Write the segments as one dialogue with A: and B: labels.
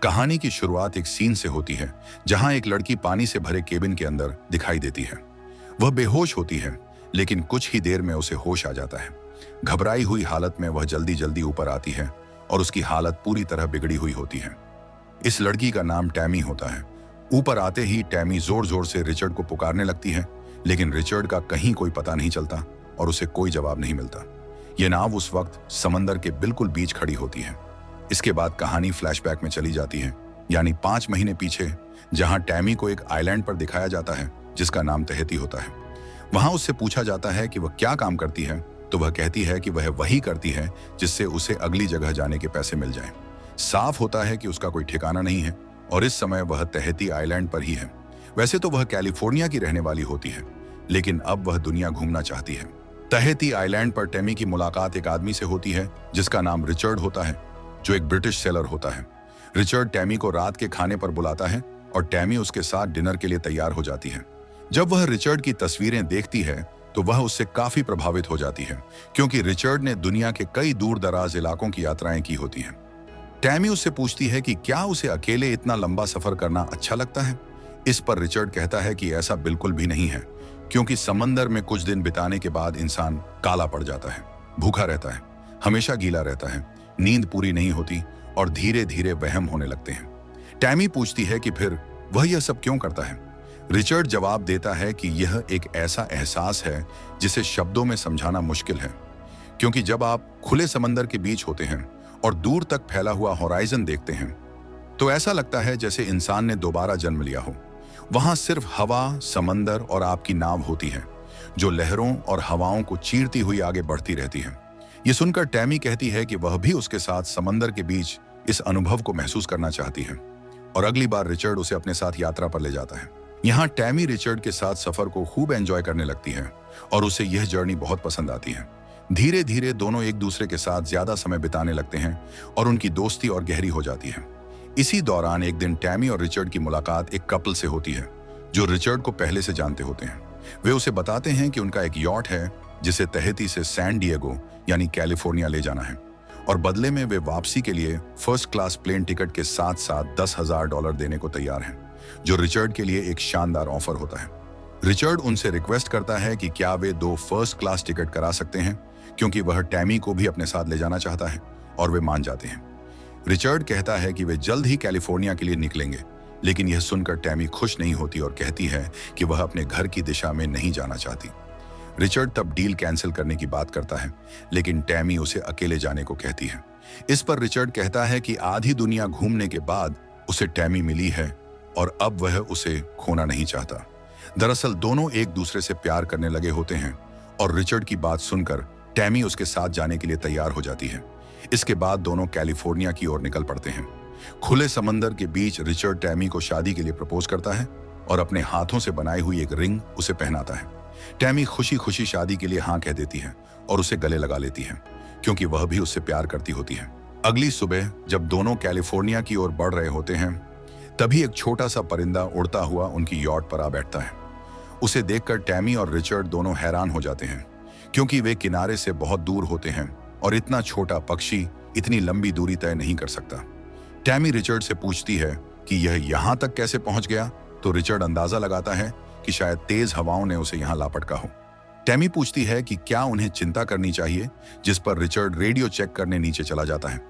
A: कहानी की शुरुआत एक सीन से होती है जहां एक लड़की पानी से भरे केबिन के अंदर दिखाई देती है। वह बेहोश होती है, लेकिन कुछ ही देर में उसे होश आ जाता है। घबराई हुई हालत में वह जल्दी जल्दी ऊपर आती है और उसकी हालत पूरी तरह बिगड़ी हुई होती है। इस लड़की का नाम टैमी होता है। ऊपर आते ही टैमी जोर जोर से रिचर्ड को पुकारने लगती है, लेकिन रिचर्ड का कहीं कोई पता नहीं चलता और उसे कोई जवाब नहीं मिलता। यह नाव उस वक्त समंदर के बिल्कुल बीच खड़ी होती है। इसके बाद कहानी फ्लैशबैक में चली जाती है, यानी 5 महीने पीछे, जहां टैमी को एक आइलैंड पर दिखाया जाता है जिसका नाम तहती होता है। वहां उससे पूछा जाता है कि वह क्या काम करती है, तो वह कहती है कि वह वही करती है जिससे उसे अगली जगह जाने के पैसे मिल जाएं। साफ होता है कि उसका कोई ठिकाना नहीं है और इस समय वह तहती आइलैंड पर ही है। वैसे तो वह कैलिफोर्निया की रहने वाली होती है, लेकिन अब वह दुनिया घूमना चाहती है। तहती आइलैंड पर टैमी की मुलाकात एक आदमी से होती है जिसका नाम रिचर्ड होता है, जो एक ब्रिटिश सेलर होता है। रिचर्ड टैमी को रात के खाने पर बुलाता है और टैमी उसके साथ डिनर के लिए तैयार हो जाती है। जब वह रिचर्ड की तस्वीरें देखती है तो वह उससे काफी प्रभावित हो जाती है, क्योंकि रिचर्ड ने दुनिया के कई दूर दराज इलाकों की यात्राएं की होती हैं। टैमी उससे पूछती है कि क्या उसे अकेले इतना लंबा सफर करना अच्छा लगता है। इस पर रिचर्ड कहता है कि ऐसा बिल्कुल भी नहीं है, क्योंकि समंदर में कुछ दिन बिताने के बाद इंसान काला पड़ जाता है, भूखा रहता है, हमेशा गीला रहता है, नींद पूरी नहीं होती और धीरे धीरे वहम होने लगते हैं। टैमी पूछती है कि फिर वह यह सब क्यों करता है। रिचर्ड जवाब देता है कि यह एक ऐसा एहसास है जिसे शब्दों में समझाना मुश्किल है, क्योंकि जब आप खुले समंदर के बीच होते हैं और दूर तक फैला हुआ होराइजन देखते हैं तो ऐसा लगता है जैसे इंसान ने दोबारा जन्म लिया हो। वहां सिर्फ हवा, समंदर और आपकी नाव होती है, जो लहरों और हवाओं को चीरती हुई आगे बढ़ती रहती है। ये सुनकर टैमी कहती है कि वह भी उसके साथ समंदर के बीच इस अनुभव को महसूस करना चाहती है और अगली बार रिचर्ड उसे अपने साथ यात्रा पर ले जाता है। यहाँ टैमी रिचर्ड के साथ सफर को खूब एंजॉय करने लगती है और उसे यह जर्नी बहुत पसंद आती है। धीरे धीरे दोनों एक दूसरे के साथ ज्यादा समय बिताने लगते हैं और उनकी दोस्ती और गहरी हो जाती है। इसी दौरान एक दिन टैमी और रिचर्ड की मुलाकात एक कपल से होती है जो रिचर्ड को पहले से जानते होते हैं। वे उसे बताते हैं कि उनका एक यॉट है जिसे तहती से सैन डिएगो यानी कैलिफोर्निया ले जाना है और बदले में वे वापसी के लिए फर्स्ट क्लास प्लेन टिकट के साथ साथ $10,000 देने को तैयार हैं, जो रिचर्ड के लिए एक शानदार ऑफर होता है। रिचर्ड उनसे रिक्वेस्ट करता है कि क्या वे 2 फर्स्ट क्लास टिकट करा सकते हैं, क्योंकि वह टैमी को भी अपने साथ ले जाना चाहता है, और वे मान जाते हैं। रिचर्ड कहता है कि वे जल्द ही कैलिफोर्निया के लिए निकलेंगे, लेकिन यह सुनकर टैमी खुश नहीं होती और कहती है कि वह अपने घर की दिशा में नहीं जाना चाहती। रिचर्ड तब डील कैंसिल करने की बात करता है, लेकिन टैमी उसे अकेले जाने को कहती है। इस पर रिचर्ड कहता है कि आधी दुनिया घूमने के बाद उसे टैमी मिली है और अब वह उसे खोना नहीं चाहता। दरअसल दोनों एक दूसरे से प्यार करने लगे होते हैं और रिचर्ड की बात सुनकर टैमी उसके साथ जाने के लिए तैयार हो जाती है। इसके बाद दोनों कैलिफोर्निया की ओर निकल पड़ते हैं। खुले समंदर के बीच रिचर्ड टैमी को शादी के लिए प्रपोज करता है और अपने हाथों से बनाई हुई एक रिंग उसे पहनाता है। टैमी खुशी खुशी शादी के लिए हाँ कह देती है और उसे गले लगा लेती है, क्योंकि वह भी उससे प्यार करती होती है। अगली सुबह जब दोनों कैलिफोर्निया की ओर बढ़ रहे होते हैं, तभी एक छोटा सा परिंदा उड़ता हुआ उनकी यॉट पर आ बैठता है। उसे देखकर टैमी और रिचर्ड दोनों हैरान हो जाते हैं, क्योंकि वे किनारे से बहुत दूर होते हैं और इतना छोटा पक्षी इतनी लंबी दूरी तय नहीं कर सकता। टैमी रिचर्ड से पूछती है कि यह यहाँ तक कैसे पहुंच गया, तो रिचर्ड अंदाजा लगाता है कि शायद तेज हवाओं ने उसे यहाँ लापटका हो। टैमी पूछती है कि क्या उन्हें चिंता करनी चाहिए, जिस पर रिचर्ड रेडियो चेक करने नीचे चला जाता है।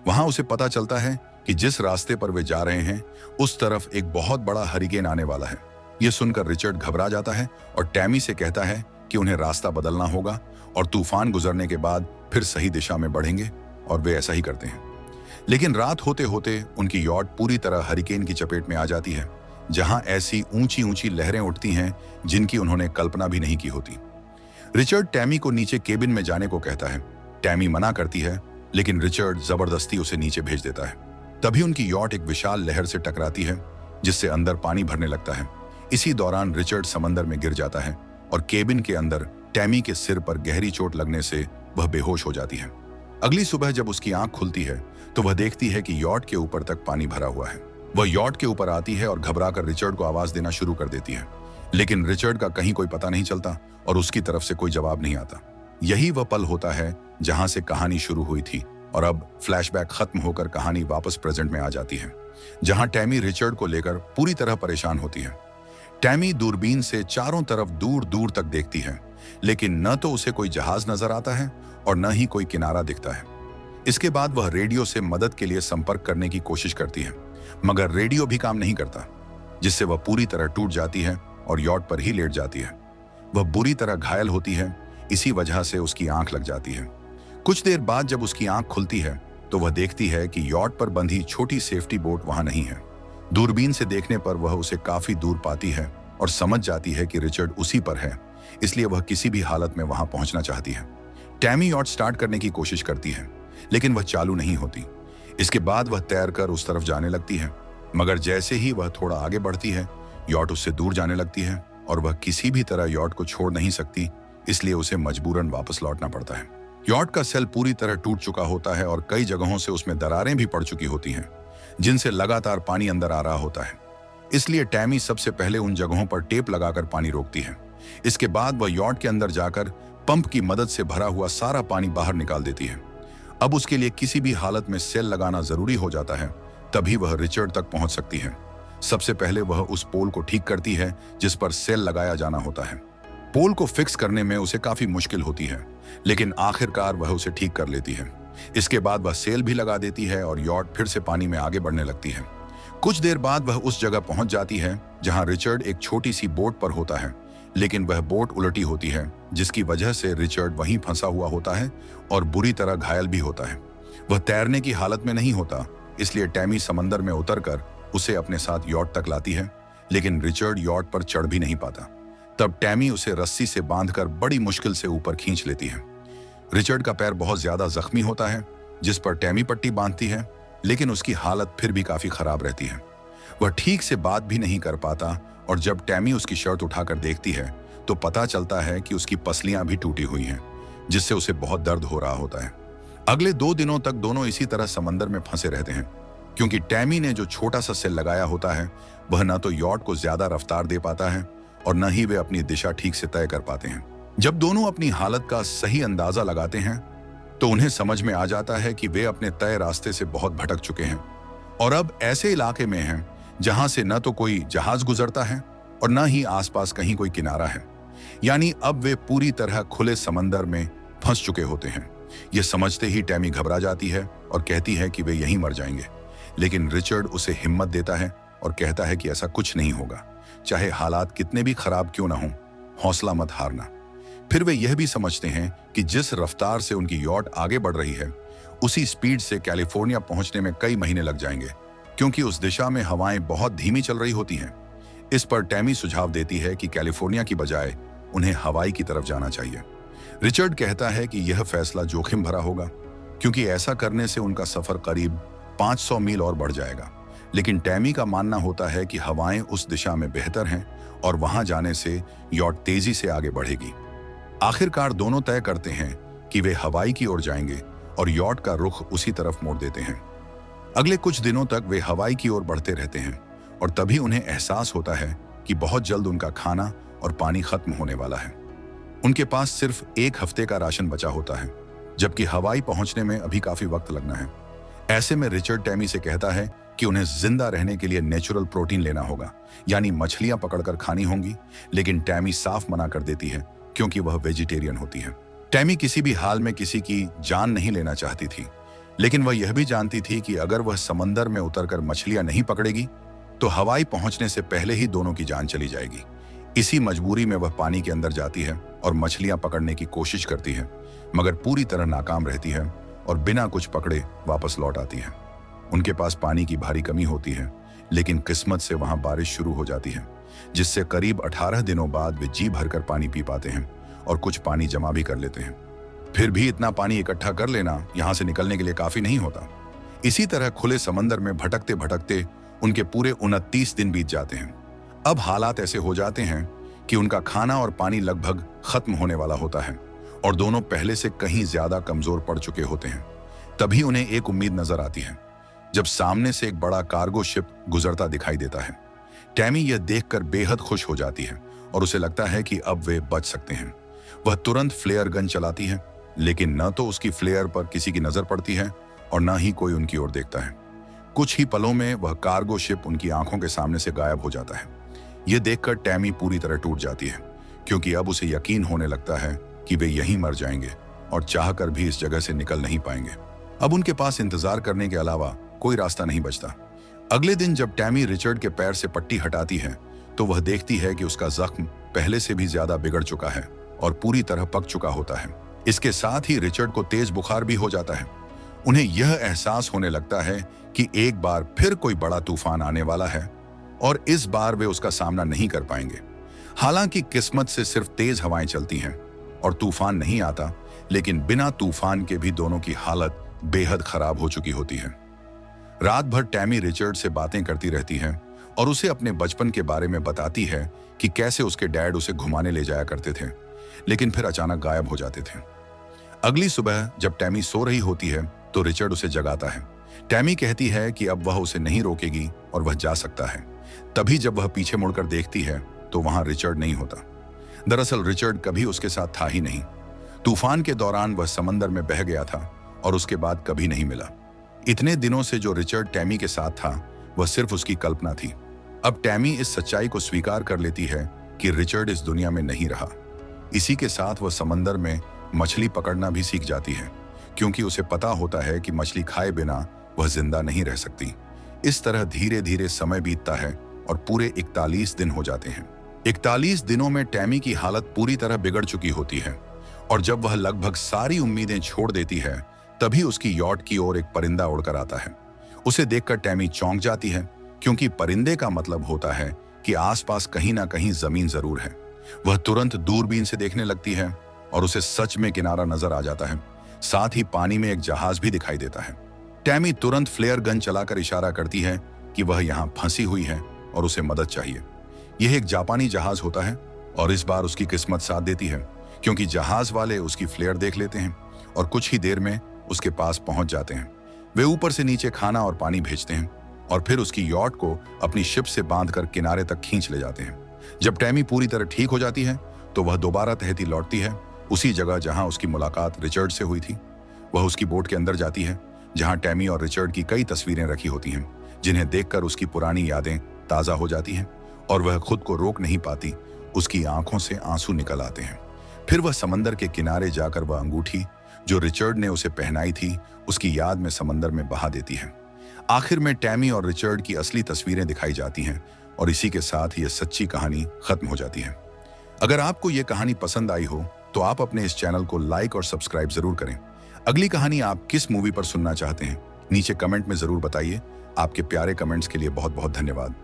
A: वहां उसे पता चलता है कि जिस रास्ते पर वे जा रहे हैं उस तरफ एक बहुत बड़ा हरिकेन आने वाला है। यह सुनकर रिचर्ड घबरा जाता है और टैमी से कहता है कि उन्हें रास्ता बदलना होगा और तूफान गुजरने के बाद फिर सही दिशा में बढ़ेंगे, और वे ऐसा ही करते हैं। लेकिन रात होते होते उनकी यॉट पूरी तरह हरिकेन की चपेट में आ जाती है, जहां ऐसी ऊंची ऊंची लहरें उठती हैं जिनकी उन्होंने कल्पना भी नहीं की होती। रिचर्ड टैमी को नीचे केबिन में जाने को कहता है। टैमी मना करती है, लेकिन रिचर्ड जबरदस्ती उसे नीचे भेज देता है। तभी उनकी यॉट एक विशाल लहर से टकराती है, जिससे अंदर पानी भरने लगता है। इसी दौरान रिचर्ड समंदर में गिर जाता है और केबिन के अंदर टैमी के सिर पर गहरी चोट लगने से वह बेहोश हो जाती है। अगली सुबह जब उसकी आंख खुलती है तो वह देखती है कि यॉट के ऊपर तक पानी भरा हुआ है। वह यॉट के ऊपर आती है और घबराकर रिचर्ड को आवाज देना शुरू कर देती है, लेकिन रिचर्ड का कहीं कोई पता नहीं चलता और उसकी तरफ से कोई जवाब नहीं आता। यही वह पल होता है जहां से कहानी शुरू हुई थी और अब फ्लैशबैक खत्म होकर कहानी वापस प्रेजेंट में आ जाती है। जहां टैमी रिचर्ड को लेकर पूरी तरह परेशान होती है। टैमी दूरबीन से चारों तरफ दूर दूर तक देखती है, लेकिन न तो उसे कोई जहाज नजर आता है और न ही कोई किनारा दिखता है। इसके बाद वह रेडियो से मदद के लिए संपर्क करने की कोशिश करती है, मगर रेडियो भी काम नहीं करता, जिससे वह पूरी तरह टूट जाती है और यॉट पर ही लेट जाती है। वह बुरी तरह घायल होती है, इसी वजह से उसकी आंख लग जाती है। कुछ देर बाद जब उसकी आंख खुलती है तो वह देखती है कि यॉट पर बंधी छोटी सेफ्टी बोट वहां नहीं है। दूरबीन से देखने पर वह उसे काफी दूर पाती है और समझ जाती है कि रिचर्ड उसी पर है, इसलिए वह किसी भी हालत में वहां पहुंचना चाहती है। टैमी यॉट स्टार्ट करने की कोशिश करती है, लेकिन वह चालू नहीं होती। इसके बाद वह तैरकर उस तरफ जाने लगती है, मगर जैसे ही वह थोड़ा आगे बढ़ती है, यॉट उससे दूर जाने लगती है और वह किसी भी तरह यॉट को छोड़ नहीं सकती, इसलिए उसे मजबूरन वापस लौटना पड़ता है। यॉट का सेल पूरी तरह टूट चुका होता है और कई जगहों से उसमें दरारें भी पड़ चुकी होती हैं, जिनसे लगातार पानी अंदर आ रहा होता है। इसलिए टैमी सबसे पहले उन जगहों पर टेप लगाकर पानी रोकती है। इसके बाद वह यॉट के अंदर जाकर पंप की मदद से भरा हुआ सारा पानी बाहर निकाल देती है। अब उसके लिए किसी भी हालत में सेल लगाना जरूरी हो जाता है, तभी वह रिचर्ड तक पहुंच सकती है। सबसे पहले वह उस पोल को ठीक करती है जिस पर सेल लगाया जाना होता है। पोल को फिक्स करने में उसे काफी मुश्किल होती है, लेकिन आखिरकार वह उसे ठीक कर लेती है। इसके बाद वह सेल भी लगा देती है और यॉट फिर से पानी में आगे बढ़ने लगती है। कुछ देर बाद वह उस जगह पहुंच जाती है जहां रिचर्ड एक छोटी सी बोट पर होता है, लेकिन वह बोट उलटी होती है, जिसकी वजह से रिचर्ड वहीं फंसा हुआ होता है और बुरी तरह घायल भी होता है। वह तैरने की हालत में नहीं होता, इसलिए टैमी समंदर में उतरकर उसे अपने साथ यॉट तक लाती है, लेकिन रिचर्ड यॉट पर चढ़ भी नहीं पाता। तब टैमी उसे रस्सी से बांधकर बड़ी मुश्किल से ऊपर खींच लेती है। रिचर्ड का पैर बहुत ज्यादा जख्मी होता है, जिस पर टैमी पट्टी बांधती है, लेकिन उसकी हालत फिर भी काफी खराब रहती है। वह ठीक से बात भी नहीं कर पाता और जब टैमी उसकी शर्ट उठाकर देखती है तो पता चलता है कि उसकी पसलियां भी टूटी हुई हैं, जिससे उसे बहुत दर्द हो रहा होता है। अगले 2 दिनों तक दोनों इसी तरह समंदर में फंसे रहते हैं, क्योंकि टैमी ने जो छोटा सा सेल लगाया होता है वह न तो यॉट को ज्यादा रफ्तार दे पाता है और न ही वे अपनी दिशा ठीक से तय कर पाते हैं। जब दोनों अपनी हालत का सही अंदाजा लगाते हैं तो उन्हें समझ में आ जाता है कि वे अपने तय रास्ते से बहुत भटक चुके हैं और अब ऐसे इलाके में हैं जहां से न तो कोई जहाज गुजरता है और न ही आसपास कहीं कोई किनारा है। यानी अब वे पूरी तरह खुले समंदर में फंस चुके होते हैं। यह समझते ही टैमी घबरा जाती है और कहती है कि वे यहीं मर जाएंगे, लेकिन रिचर्ड उसे हिम्मत देता है और कहता है कि ऐसा कुछ नहीं होगा, चाहे हालात कितने भी खराब क्यों ना हों, हौसला मत हारना। फिर वे यह भी समझते हैं कि जिस रफ्तार से उनकी यॉट आगे बढ़ रही है, उसी स्पीड से कैलिफोर्निया पहुंचने में कई महीने लग जाएंगे, क्योंकि उस दिशा में हवाएं बहुत धीमी चल रही होती हैं। इस पर टैमी सुझाव देती है कि कैलिफोर्निया की बजाय उन्हें हवाई की तरफ जाना चाहिए। रिचर्ड कहता है कि यह फैसला जोखिम भरा होगा, क्योंकि ऐसा करने से उनका सफर करीब 500 मील और बढ़ जाएगा, लेकिन टैमी का मानना होता है कि हवाएं उस दिशा में बेहतर हैं और वहां जाने से यॉट तेजी से आगे बढ़ेगी। आखिरकार दोनों तय करते हैं कि वे हवाई की ओर जाएंगे और यॉट का रुख उसी तरफ मोड़ देते हैं। अगले कुछ दिनों तक वे हवाई की ओर बढ़ते रहते हैं और तभी उन्हें एहसास होता है कि बहुत जल्द उनका खाना और पानी खत्म होने वाला है। उनके पास सिर्फ 1 हफ्ते का राशन बचा होता है, जबकि हवाई पहुंचने में अभी काफी वक्त लगना है। ऐसे में रिचर्ड टैमी से कहता है कि उन्हें जिंदा रहने के लिए नेचुरल प्रोटीन लेना होगा, यानी मछलियां पकड़कर खानी होंगी, लेकिन टैमी साफ मना कर देती है क्योंकि वह वेजिटेरियन होती है। टैमी किसी भी हाल में किसी की जान नहीं लेना चाहती थी, लेकिन वह यह भी जानती थी कि अगर वह समंदर में उतरकर मछलियां नहीं पकड़ेगी तो हवाई पहुंचने से पहले ही दोनों की जान चली जाएगी। इसी मजबूरी में वह पानी के अंदर जाती है और मछलियां पकड़ने की कोशिश करती है, मगर पूरी तरह नाकाम रहती है और बिना कुछ पकड़े वापस लौट आती है। उनके पास पानी की भारी कमी होती है, लेकिन किस्मत से वहां बारिश शुरू हो जाती है, जिससे करीब 18 दिनों बाद वे जी भरकर पानी पी पाते हैं और कुछ पानी जमा भी कर लेते हैं। फिर भी इतना पानी इकट्ठा कर लेना यहां से निकलने के लिए काफी नहीं होता। इसी तरह खुले समंदर में भटकते भटकते उनके पूरे 29 दिन बीत जाते हैं। अब हालात ऐसे हो जाते हैं कि उनका खाना और पानी लगभग खत्म होने वाला होता है और दोनों पहले से कहीं ज्यादा कमजोर पड़ चुके होते हैं। तभी उन्हें एक उम्मीद नजर आती है, जब सामने से एक बड़ा कार्गो शिप गुजरता दिखाई देता है। टैमी यह देखकर बेहद खुश हो जाती है और उसे लगता है कि अब वे बच सकते हैं। वह तुरंत फ्लेयर गन चलाती है, लेकिन न तो उसकी फ्लेयर पर किसी की नजर पड़ती है और न ही कोई उनकी ओर देखता है। कुछ ही पलों में वह कार्गो शिप उनकी आंखों के सामने से गायब हो जाता है। यह देखकर टैमी पूरी तरह टूट जाती है, क्योंकि अब उसे यकीन होने लगता है कि वे यहीं मर जाएंगे और चाहकर भी इस जगह से निकल नहीं पाएंगे। अब उनके पास इंतजार करने के अलावा कोई रास्ता नहीं बचता। अगले दिन जब टैमी रिचर्ड के पैर से पट्टी हटाती है तो वह देखती है कि उसका जख्म पहले से भी ज्यादा बिगड़ चुका है और पूरी तरह पक चुका होता है। इसके साथ ही रिचर्ड को तेज बुखार भी हो जाता है। उन्हें यह एहसास होने लगता है कि एक बार फिर कोई बड़ा तूफान आने वाला है और इस बार वे उसका सामना नहीं कर पाएंगे। हालांकि किस्मत से सिर्फ तेज हवाएं चलती हैं और तूफान नहीं आता, लेकिन बिना तूफान के भी दोनों की हालत बेहद खराब हो चुकी होती है। रात भर टैमी रिचर्ड से बातें करती रहती है और उसे अपने बचपन के बारे में बताती है कि कैसे उसके डैड उसे घुमाने ले जाया करते थे, लेकिन फिर अचानक गायब हो जाते थे। अगली सुबह जब टैमी सो रही होती है तो रिचर्ड उसे जगाता है। टैमी कहती है कि अब वह उसे नहीं रोकेगी और वह जा सकता है। तभी जब वह पीछे मुड़कर देखती है तो वहां रिचर्ड नहीं होता। दरअसल रिचर्ड कभी उसके साथ था ही नहीं। तूफान के दौरान वह समंदर में बह गया था और उसके बाद कभी नहीं मिला। इतने दिनों से जो रिचर्ड टैमी के साथ था वह सिर्फ उसकी कल्पना थी। अब टैमी इस सच्चाई को स्वीकार कर लेती है कि रिचर्ड इस दुनिया में नहीं रहा। इसी के साथ वह समंदर में मछली पकड़ना भी सीख जाती है, क्योंकि उसे पता होता है कि मछली खाए बिना वह जिंदा नहीं रह सकती। इस तरह धीरे धीरे समय बीतता है और पूरे 41 दिन हो जाते हैं। 41 दिनों में टैमी की हालत पूरी तरह बिगड़ चुकी होती है और जब वह लगभग सारी उम्मीदें छोड़ देती है तभी उसकी यॉट की ओर एक परिंदा उड़कर आता है। उसे देखकर टैमी चौंक जाती है, क्योंकि परिंदे का मतलब होता है कि आसपास कहीं ना कहीं जमीन जरूर है। वह तुरंत दूरबीन से देखने लगती है और उसे सच में किनारा नजर आ जाता है। साथ ही पानी में एक जहाज भी दिखाई देता है। टैमी तुरंत फ्लेयर गन चलाकर इशारा करती है कि वह यहाँ फंसी हुई है और उसे मदद चाहिए। यह एक जापानी जहाज होता है और इस बार उसकी किस्मत साथ देती है, क्योंकि जहाज वाले उसकी फ्लेयर देख लेते हैं और कुछ ही देर में उसके पास पहुंच जाते हैं। वे ऊपर से नीचे खाना और पानी भेजते हैं और फिर उसकी यॉट को अपनी शिप से बांधकर किनारे तक खींच ले जाते हैं। जब टैमी पूरी तरह ठीक हो जाती है तो वह दोबारा तहती लौटती है, उसी जगह जहां उसकी मुलाकात रिचर्ड से हुई थी। वह उसकी बोट के अंदर जाती है, जहां टैमी और रिचर्ड की कई तस्वीरें रखी होती हैं, जिन्हें देखकर उसकी पुरानी यादें ताज़ा हो जाती हैं और वह खुद को रोक नहीं पाती। उसकी आंखों से आंसू निकल आते हैं। फिर वह समंदर के किनारे जाकर वह अंगूठी जो रिचर्ड ने उसे पहनाई थी उसकी याद में समंदर में बहा देती है। आखिर में टैमी और रिचर्ड की असली तस्वीरें दिखाई जाती हैं और इसी के साथ यह सच्ची कहानी खत्म हो जाती है। अगर आपको यह कहानी पसंद आई हो तो आप अपने इस चैनल को लाइक और सब्सक्राइब जरूर करें। अगली कहानी आप किस मूवी पर सुनना चाहते हैं नीचे कमेंट में जरूर बताइए। आपके प्यारे कमेंट्स के लिए बहुत बहुत धन्यवाद।